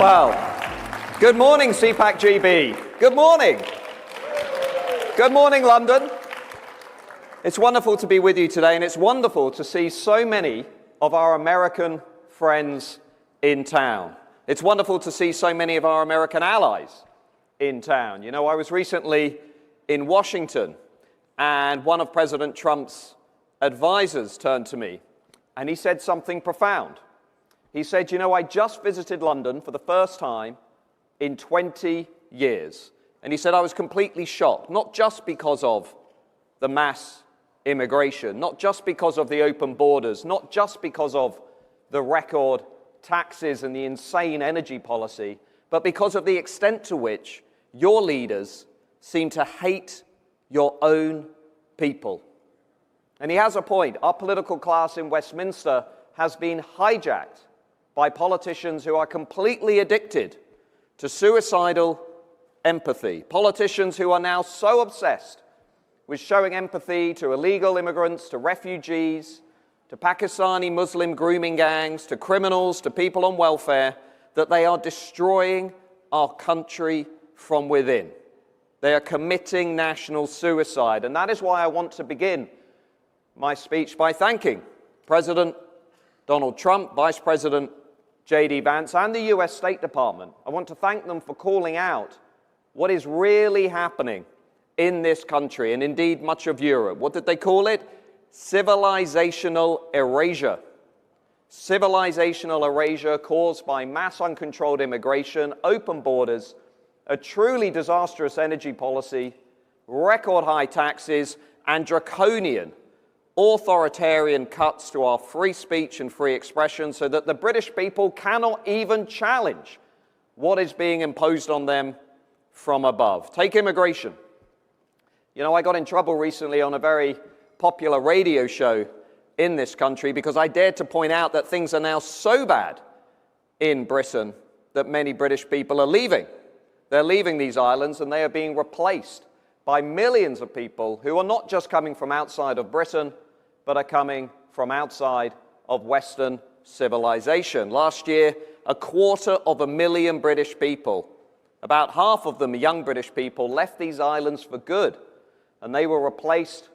Well, good morning, CPAC GB. Good morning. Good morning, London. It's wonderful to be with you today, and it's wonderful to see so many of our American friends in town. It's wonderful to see so many of our American allies in town. You know, I was recently in Washington, and one of President Trump's advisors turned to me, and he said something profound. He said, you know, I just visited London for the first time in 20 years. And he said, I was completely shocked, not just because of the mass immigration, not just because of the open borders, not just because of the record taxes and the insane energy policy, but because of the extent to which your leaders seem to hate your own people. And he has a point. Our political class in Westminster has been hijacked by politicians who are completely addicted to suicidal empathy. Politicians who are now so obsessed with showing empathy to illegal immigrants, to refugees, to Pakistani Muslim grooming gangs, to criminals, to people on welfare, that they are destroying our country from within. They are committing national suicide. And that is why I want to begin my speech by thanking President Donald Trump, Vice President J.D. Vance, and the U.S. State Department. I want to thank them for calling out what is really happening in this country, and indeed much of Europe. What did they call it? Civilizational erasure. Civilizational erasure caused by mass uncontrolled immigration, open borders, a truly disastrous energy policy, record high taxes, and draconian authoritarian cuts to our free speech and free expression so that the British people cannot even challenge what is being imposed on them from above. Take immigration. You know, I got in trouble recently on a very popular radio show in this country because I dared to point out that things are now so bad in Britain that many British people are leaving. They're leaving these islands and they are being replaced by millions of people who are not just coming from outside of Britain, but are coming from outside of Western civilization. Last year, 250,000 British people, about half of them young British people, left these islands for good, and they were replaced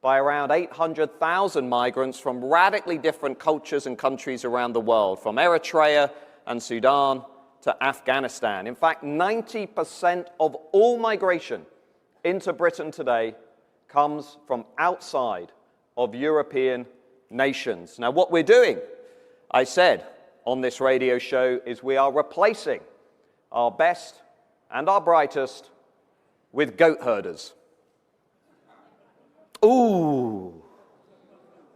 by around 800,000 migrants from radically different cultures and countries around the world, from Eritrea and Sudan to Afghanistan. In fact, 90% of all migration into Britain today comes from outside of European nations. Now, what we're doing, I said on this radio show, is we are replacing our best and our brightest with goat herders. Ooh,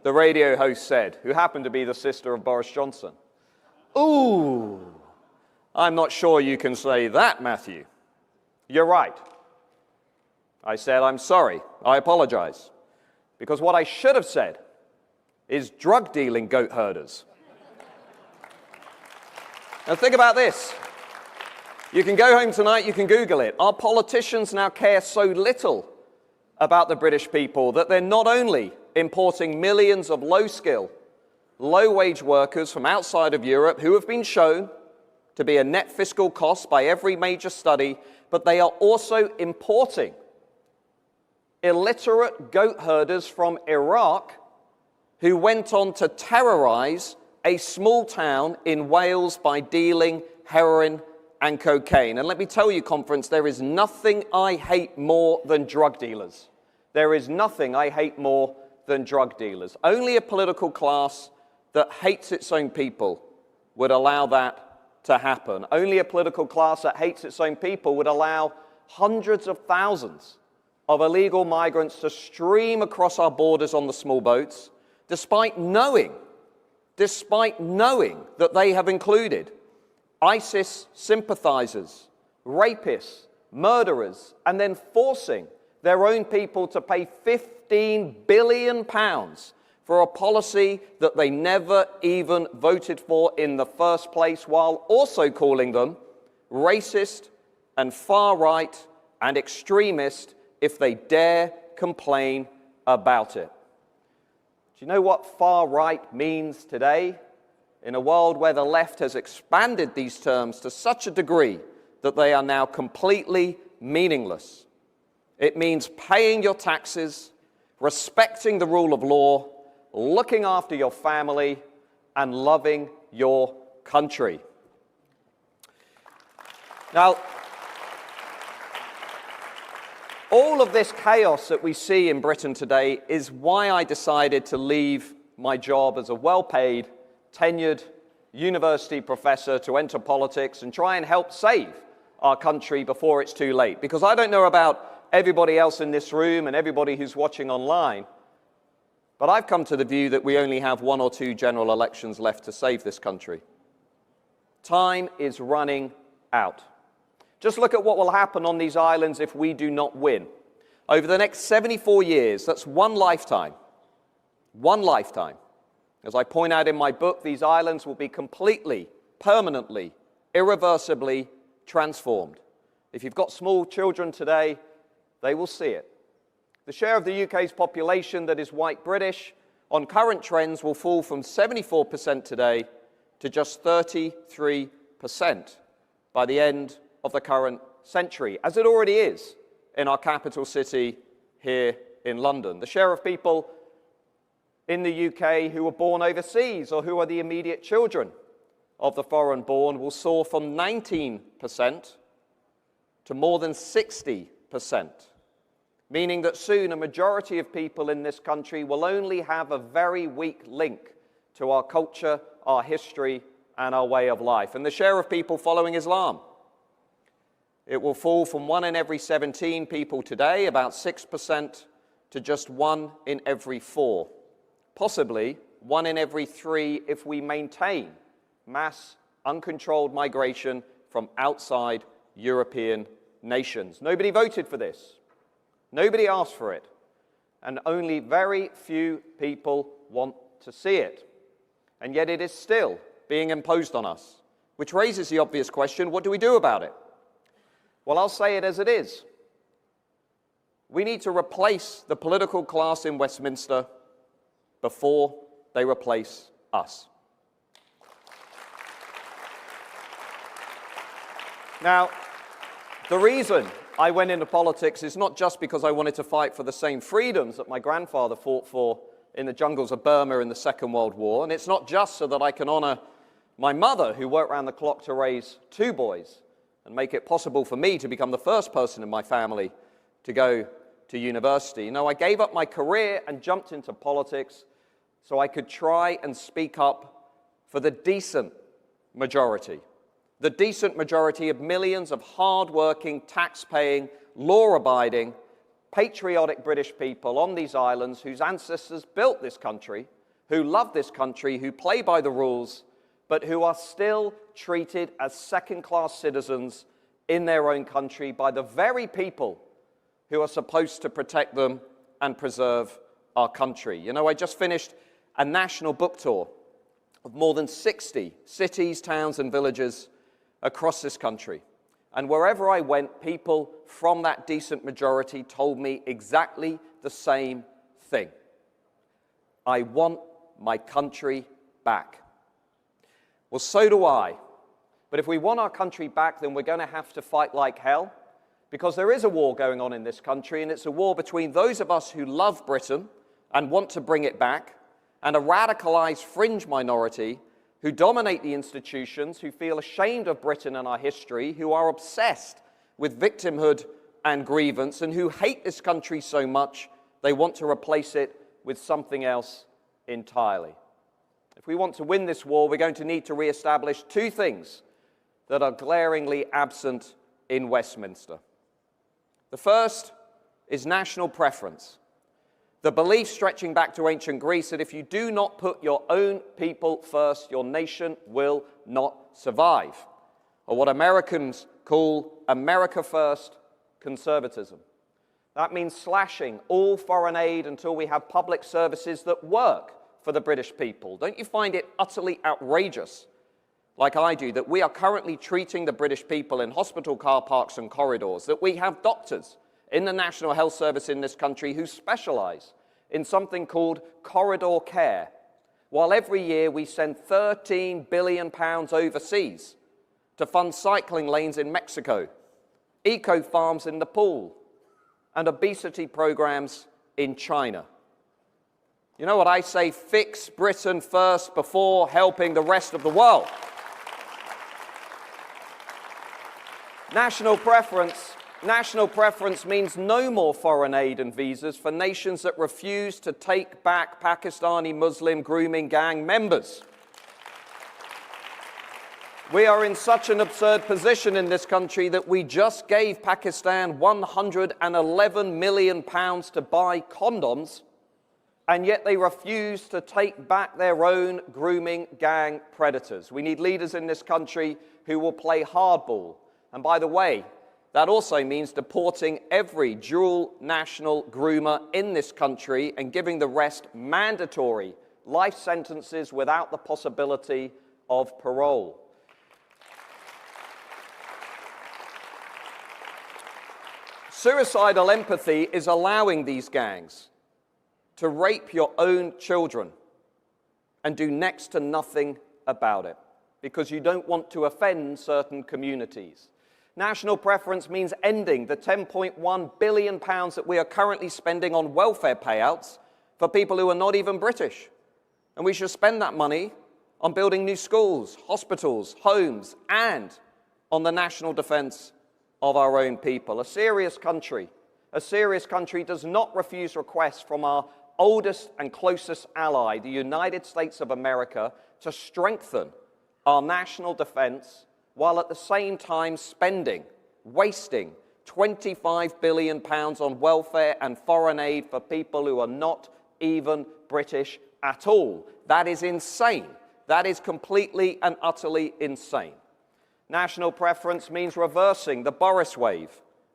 the radio host said, who happened to be the sister of Boris Johnson. Ooh, I'm not sure you can say that, Matthew. You're right. I said, I'm sorry, I apologize. Because what I should have said is drug-dealing goat herders. Now think about this. You can go home tonight, you can Google it. Our politicians now care so little about the British people that they're not only importing millions of low-skill, low-wage workers from outside of Europe who have been shown to be a net fiscal cost by every major study, but they are also importing illiterate goat herders from Iraq who went on to terrorize a small town in Wales by dealing heroin and cocaine. And let me tell you, conference, there is nothing I hate more than drug dealers. There is nothing I hate more than drug dealers. Only a political class that hates its own people would allow that to happen. Only a political class that hates its own people would allow hundreds of thousands of illegal migrants to stream across our borders on the small boats, despite knowing that they have included ISIS sympathizers, rapists, murderers, and then forcing their own people to pay £15 billion for a policy that they never even voted for in the first place, while also calling them racist and far-right and extremist if they dare complain about it. Do you know what far right means today? in a world where the left has expanded these terms to such a degree that they are now completely meaningless. It means paying your taxes, respecting the rule of law, looking after your family, and loving your country. Now, all of this chaos that we see in Britain today is why I decided to leave my job as a well-paid, tenured university professor to enter politics and try and help save our country before it's too late. Because I don't know about everybody else in this room and everybody who's watching online, but I've come to the view that we only have 1 or 2 general elections left to save this country. Time is running out. Just look at what will happen on these islands if we do not win. Over the next 74 years, that's one lifetime. One lifetime. As I point out in my book, these islands will be completely, permanently, irreversibly transformed. If you've got small children today, they will see it. The share of the UK's population that is white British on current trends will fall from 74% today to just 33% by the end of the current century, as it already is in our capital city here in London. The share of people in the UK who were born overseas or who are the immediate children of the foreign-born will soar from 19% to more than 60%, meaning that soon a majority of people in this country will only have a very weak link to our culture, our history, and our way of life. And the share of people following Islam, it will fall from 1 in every 17 people today, about 6%, to just 1 in every 4. Possibly 1 in every 3 if we maintain mass, uncontrolled migration from outside European nations. Nobody voted for this. Nobody asked for it. And only very few people want to see it. And yet it is still being imposed on us, which raises the obvious question, what do we do about it? Well, I'll say it as it is. We need to replace the political class in Westminster before they replace us. Now, the reason I went into politics is not just because I wanted to fight for the same freedoms that my grandfather fought for in the jungles of Burma in the Second World War, and it's not just so that I can honor my mother, who worked round the clock to raise 2 boys and make it possible for me to become the first person in my family to go to university. No, I gave up my career and jumped into politics so I could try and speak up for the decent majority of millions of hard-working, tax-paying, law-abiding, patriotic British people on these islands whose ancestors built this country, who love this country, who play by the rules, but who are still treated as second-class citizens in their own country by the very people who are supposed to protect them and preserve our country. You know, I just finished a national book tour of more than 60 cities, towns, and villages across this country. And wherever I went, people from that decent majority told me exactly the same thing. I want my country back. Well, so do I. But if we want our country back, then we're going to have to fight like hell, because there is a war going on in this country, and it's a war between those of us who love Britain and want to bring it back, and a radicalized fringe minority who dominate the institutions, who feel ashamed of Britain and our history, who are obsessed with victimhood and grievance, and who hate this country so much they want to replace it with something else entirely. If we want to win this war, we're going to need to re-establish 2 things that are glaringly absent in Westminster. The first is national preference. The belief stretching back to ancient Greece that if you do not put your own people first, your nation will not survive, or what Americans call America First conservatism. That means slashing all foreign aid until we have public services that work for the British people. Don't you find it utterly outrageous, like I do, that we are currently treating the British people in hospital car parks and corridors, that we have doctors in the National Health Service in this country who specialize in something called corridor care, while every year we send £13 billion overseas to fund cycling lanes in Mexico, eco-farms in Nepal, and obesity programs in China. You know what I say? Fix Britain first before helping the rest of the world. National preference means no more foreign aid and visas for nations that refuse to take back Pakistani Muslim grooming gang members. We are in such an absurd position in this country that we just gave Pakistan £111 million to buy condoms, and yet they refuse to take back their own grooming gang predators. We need leaders in this country who will play hardball. And by the way, that also means deporting every dual national groomer in this country and giving the rest mandatory life sentences without the possibility of parole. Suicidal empathy is allowing these gangs to rape your own children and do next to nothing about it because you don't want to offend certain communities. National preference means ending the £10.1 billion that we are currently spending on welfare payouts for people who are not even British. And we should spend that money on building new schools, hospitals, homes, and on the national defence of our own people. A serious country does not refuse requests from our oldest and closest ally, the United States of America, to strengthen our national defence while at the same time wasting £25 billion on welfare and foreign aid for people who are not even British at all. That is insane. That is completely and utterly insane. National preference means reversing the Boris wave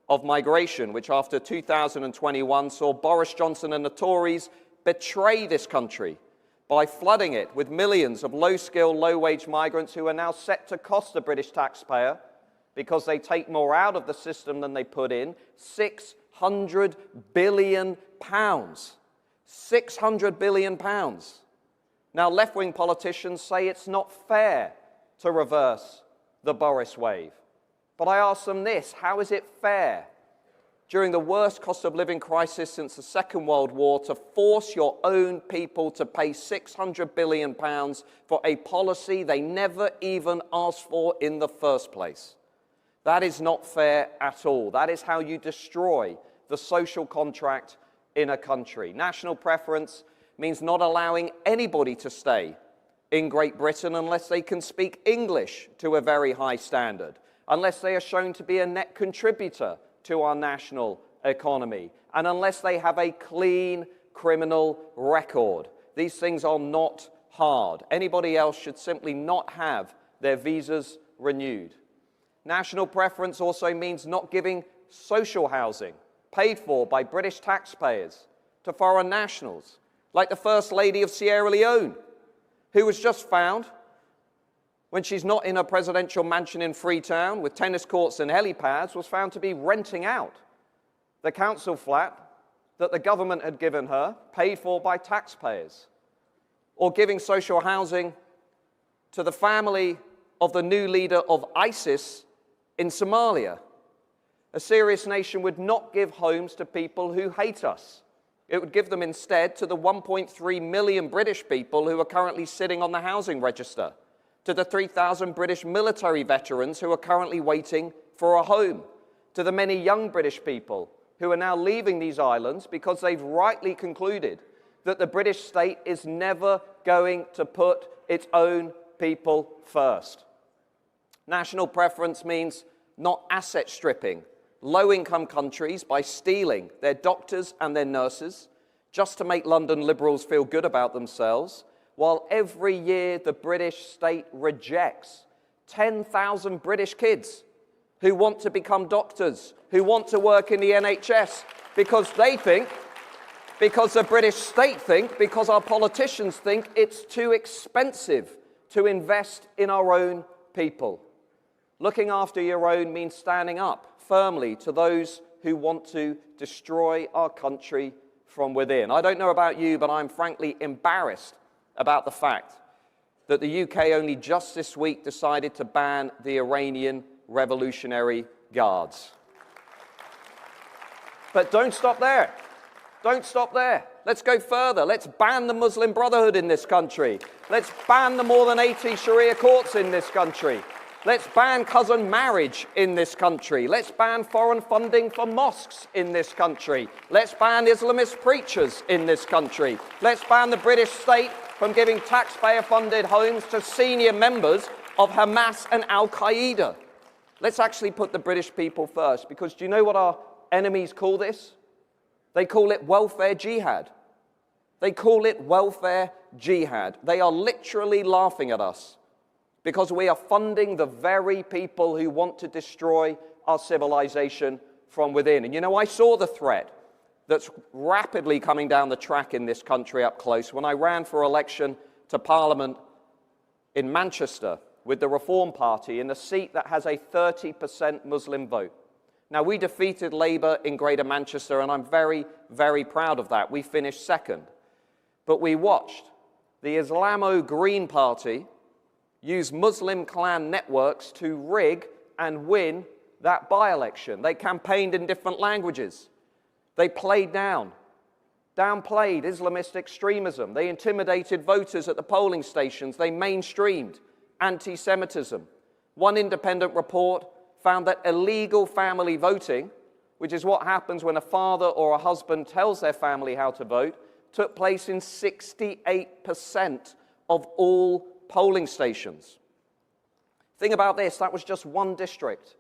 of migration, which after 2021 saw Boris Johnson and the Tories betray this country by flooding it with millions of low-skilled, low-wage migrants who are now set to cost the British taxpayer, because they take more out of the system than they put in, £600 billion. £600 billion. Now, left-wing politicians say it's not fair to reverse the Boris wave. But I ask them this: how is it fair, during the worst cost of living crisis since the Second World War, to force your own people to pay £600 billion for a policy they never even asked for in the first place? That is not fair at all. That is how you destroy the social contract in a country. National preference means not allowing anybody to stay in Great Britain unless they can speak English to a very high standard, unless they are shown to be a net contributor to our national economy, and unless they have a clean criminal record. These things are not hard. Anybody else should simply not have their visas renewed. National preference also means not giving social housing paid for by British taxpayers to foreign nationals, like the First Lady of Sierra Leone, who was just found, when she's not in a presidential mansion in Freetown with tennis courts and helipads, was found to be renting out the council flat that the government had given her, paid for by taxpayers, or giving social housing to the family of the new leader of ISIS in Somalia. A serious nation would not give homes to people who hate us. It would give them instead to the 1.3 million British people who are currently sitting on the housing register, to the 3,000 British military veterans who are currently waiting for a home, to the many young British people who are now leaving these islands because they've rightly concluded that the British state is never going to put its own people first. National preference means not asset stripping low-income countries by stealing their doctors and their nurses just to make London Liberals feel good about themselves, while every year the British state rejects 10,000 British kids who want to become doctors, who want to work in the NHS, because they think, because the British state think, because our politicians think it's too expensive to invest in our own people. Looking after your own means standing up firmly to those who want to destroy our country from within. I don't know about you, but I'm frankly embarrassed about the fact that the UK only just this week decided to ban the Iranian Revolutionary Guards. But don't stop there. Don't stop there. Let's go further. Let's ban the Muslim Brotherhood in this country. Let's ban the more than 80 Sharia courts in this country. Let's ban cousin marriage in this country. Let's ban foreign funding for mosques in this country. Let's ban Islamist preachers in this country. Let's ban the British state from giving taxpayer-funded homes to senior members of Hamas and Al-Qaeda. Let's actually put the British people first, because do you know what our enemies call this? They call it welfare jihad. They call it welfare jihad. They are literally laughing at us because we are funding the very people who want to destroy our civilization from within. And you know, I saw the threat that's rapidly coming down the track in this country up close when I ran for election to Parliament in Manchester with the Reform Party in a seat that has a 30% Muslim vote. Now, we defeated Labour in Greater Manchester, and I'm very, very proud of that. We finished second. But we watched the Islamo-Green Party use Muslim clan networks to rig and win that by-election. They campaigned in different languages. They downplayed Islamist extremism. They intimidated voters at the polling stations. They mainstreamed anti-Semitism. One independent report found that illegal family voting, which is what happens when a father or a husband tells their family how to vote, took place in 68% of all polling stations. Think about this, that was just one district.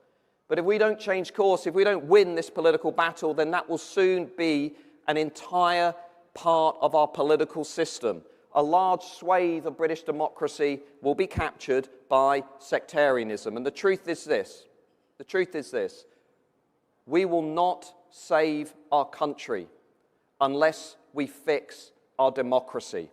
But if we don't change course, if we don't win this political battle, then that will soon be an entire part of our political system. A large swathe of British democracy will be captured by sectarianism. And the truth is this, we will not save our country unless we fix our democracy.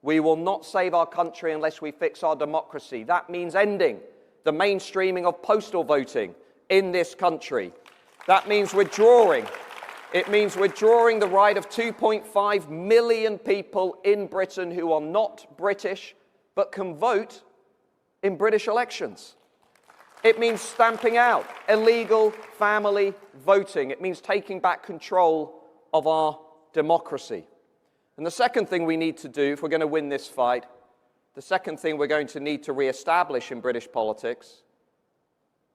We will not save our country unless we fix our democracy. That means ending the mainstreaming of postal voting in this country. That means withdrawing. It means withdrawing the right of 2.5 million people in Britain who are not British but can vote in British elections. It means stamping out illegal family voting. It means taking back control of our democracy. And the second thing we need to do if we're going to win this fight, the second thing we're going to need to re-establish in British politics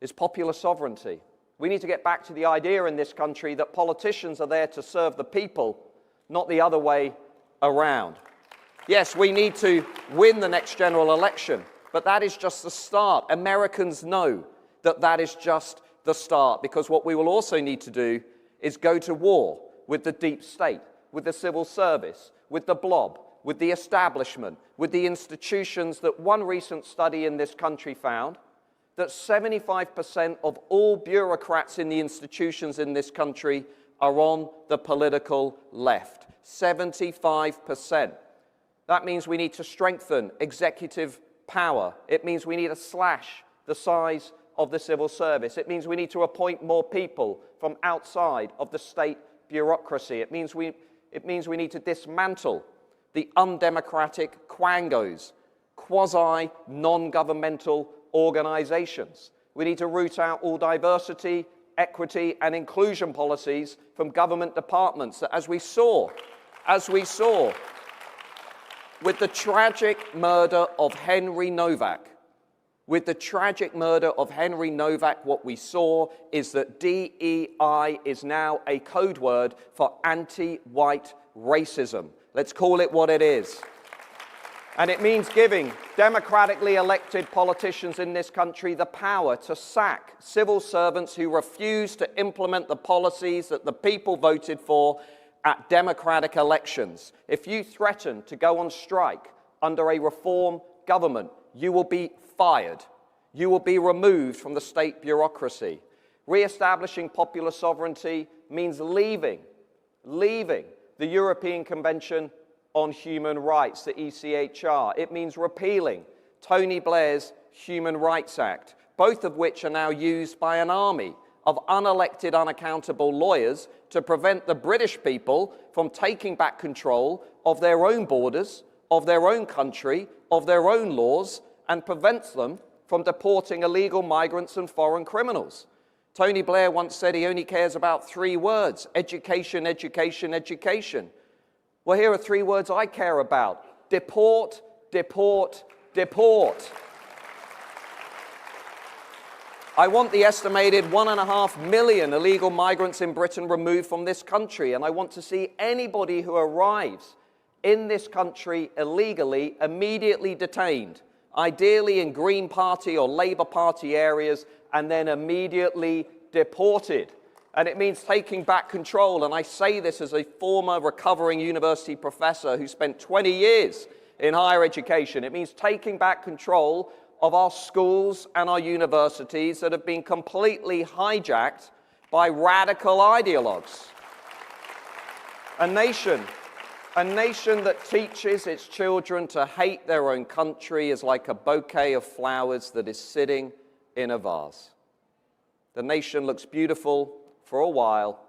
is popular sovereignty. We need to get back to the idea in this country that politicians are there to serve the people, not the other way around. Yes, we need to win the next general election, but that is just the start. Americans know that that is just the start, because what we will also need to do is go to war with the deep state, with the civil service, with the blob, with the establishment, with the institutions that one recent study in this country found that 75% of all bureaucrats in the institutions in this country are on the political left. 75%. That means we need to strengthen executive power. It means we need to slash the size of the civil service. It means we need to appoint more people from outside of the state bureaucracy. It means we need to dismantle the undemocratic quangos, quasi-non-governmental organizations. We need to root out all diversity, equity, and inclusion policies from government departments that, as we saw with the tragic murder of Henry Novak, what we saw is that DEI is now a code word for anti-white racism. Let's call it what it is. And it means giving democratically elected politicians in this country the power to sack civil servants who refuse to implement the policies that the people voted for at democratic elections. If you threaten to go on strike under a reform government, you will be fired. You will be removed from the state bureaucracy. Re-establishing popular sovereignty means leaving the European Convention on Human Rights, the ECHR. It means repealing Tony Blair's Human Rights Act, both of which are now used by an army of unelected, unaccountable lawyers to prevent the British people from taking back control of their own borders, of their own country, of their own laws, and prevents them from deporting illegal migrants and foreign criminals. Tony Blair once said he only cares about 3 words: education, education, education. Well, here are 3 words I care about: deport, deport, deport. I want the estimated 1.5 million illegal migrants in Britain removed from this country, and I want to see anybody who arrives in this country illegally immediately detained, ideally in Green Party or Labour Party areas, and then immediately deported. And it means taking back control, and I say this as a former recovering university professor who spent 20 years in higher education. It means taking back control of our schools and our universities that have been completely hijacked by radical ideologues. A nation that teaches its children to hate their own country is like a bouquet of flowers that is sitting in a vase. The nation looks beautiful for a while,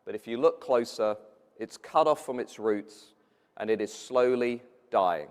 but if you look closer, it's cut off from its roots and it is slowly dying,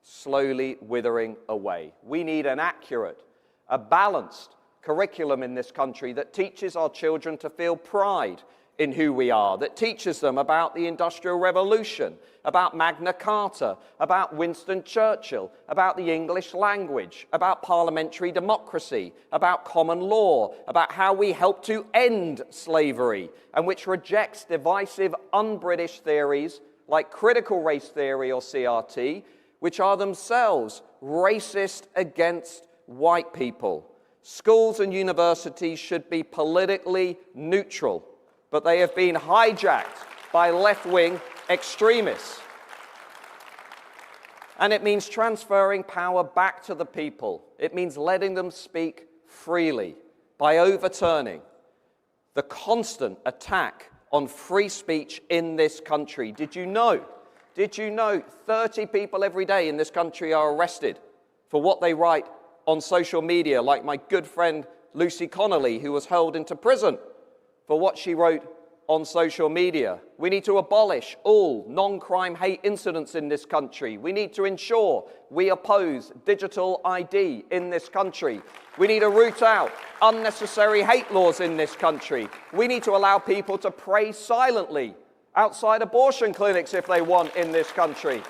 slowly withering away. We need an accurate, a balanced curriculum in this country that teaches our children to feel pride in who we are, that teaches them about the Industrial Revolution, about Magna Carta, about Winston Churchill, about the English language, about parliamentary democracy, about common law, about how we help to end slavery, and which rejects divisive, un-British theories like critical race theory or CRT, which are themselves racist against white people. Schools and universities should be politically neutral, but they have been hijacked by left-wing extremists. And it means transferring power back to the people. It means letting them speak freely by overturning the constant attack on free speech in this country. Did you know 30 people every day in this country are arrested for what they write on social media, like my good friend Lucy Connolly, who was held into prison for what she wrote on social media. We need to abolish all non-crime hate incidents in this country. We need to ensure we oppose digital ID in this country. We need to root out unnecessary hate laws in this country. We need to allow people to pray silently outside abortion clinics if they want in this country.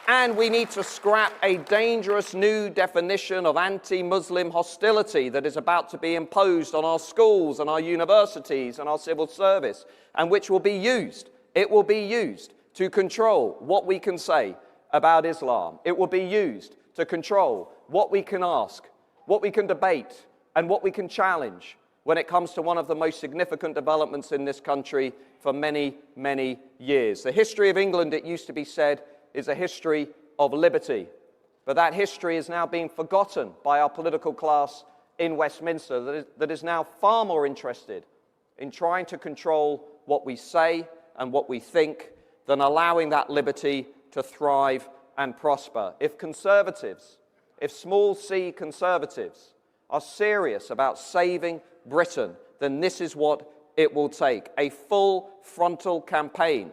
And we need to scrap a dangerous new definition of anti-Muslim hostility that is about to be imposed on our schools and our universities and our civil service, and which will be used. It will be used to control what we can say about Islam. It will be used to control what we can ask, what we can debate, and what we can challenge when it comes to one of the most significant developments in this country for many, many years. The history of England, it used to be said, is a history of liberty. But that history is now being forgotten by our political class in Westminster that is now far more interested in trying to control what we say and what we think than allowing that liberty to thrive and prosper. If conservatives, if small c conservatives are serious about saving Britain, then this is what it will take: a full frontal campaign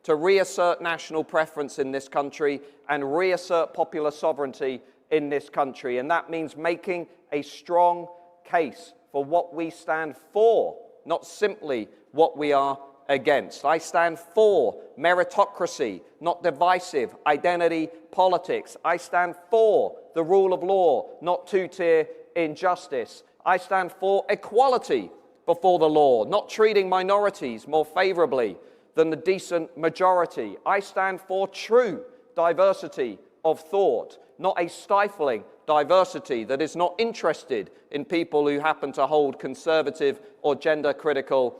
to reassert national preference in this country and reassert popular sovereignty in this country. And that means making a strong case for what we stand for, not simply what we are against. I stand for meritocracy, not divisive identity politics. I stand for the rule of law, not two-tier injustice. I stand for equality before the law, not treating minorities more favorably than the decent majority. I stand for true diversity of thought, not a stifling diversity that is not interested in people who happen to hold conservative or gender-critical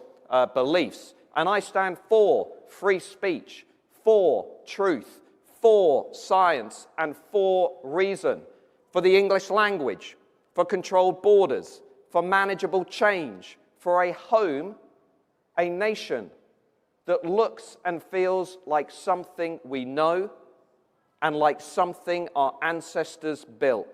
beliefs. And I stand for free speech, for truth, for science, and for reason, for the English language, for controlled borders, for manageable change, for a home, a nation that looks and feels like something we know and like something our ancestors built.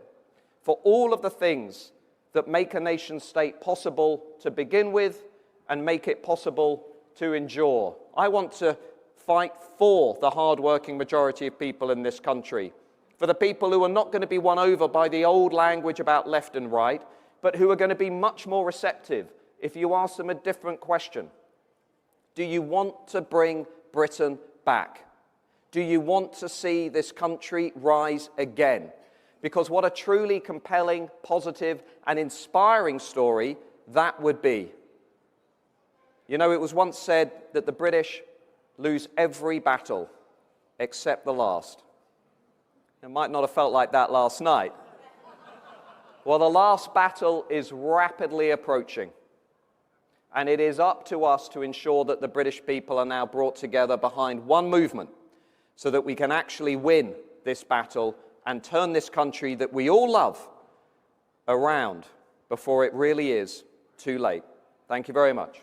For all of the things that make a nation state possible to begin with and make it possible to endure. I want to fight for the hard-working majority of people in this country. for the people who are not going to be won over by the old language about left and right, but who are going to be much more receptive if you ask them a different question. Do you want to bring Britain back? Do you want to see this country rise again? Because what a truly compelling, positive, and inspiring story that would be. You know, it was once said that the British lose every battle except the last. It might not have felt like that last night. Well, the last battle is rapidly approaching. And it is up to us to ensure that the British people are now brought together behind one movement so that we can actually win this battle and turn this country that we all love around before it really is too late. Thank you very much.